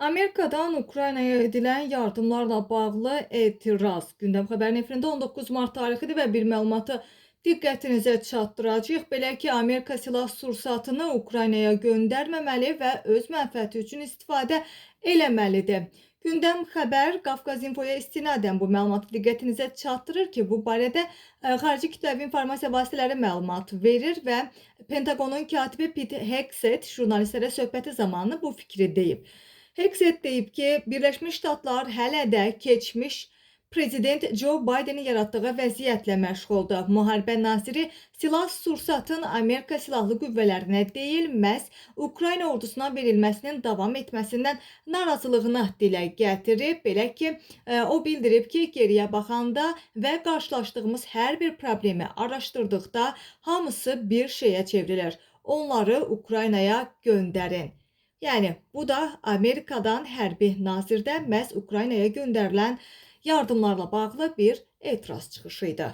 Amerikadan Ukraynaya edilən yardımlarla bağlı etiraz. Gündəm xəbərin efirində 19 Mart tarixidir və bir məlumatı diqqətinizə çatdıracağıq. Belə ki, Amerika silah-sursatını Ukraynaya göndərməməli və öz mənfəəti üçün istifadə eləməlidir. Gündəm xəbər Qafqaz İnfoya istinadən bu məlumatı diqqətinizə çatdırır ki, bu barədə xarici kütləvi informasiya vasitələri məlumat verir və Pentaqonun katibi Pete Hegseth jurnalistlərə söhbəti zamanı bu fikri deyib. Hegseth deyib ki, Birləşmiş Ştatlar hələ də keçmiş prezident Joe Bidenin yaratdığı vəziyyətlə məşğuldur. Müharibə naziri silah-sursatın Amerika Silahlı Qüvvələrinə deyil, məhz Ukrayna ordusuna verilməsinin davam etməsindən narazılığını dilə gətirib. Belə ki, o bildirib ki, geriyə baxanda və qarşılaşdığımız hər bir problemi araşdırdıqda hamısı bir şeyə çevrilir. Onları Ukraynaya göndərin. Yəni, bu da Amerikadan hərbi nazirdən məhz Ukraynaya göndərilən yardımlarla bağlı bir etiraz çıxışı idi.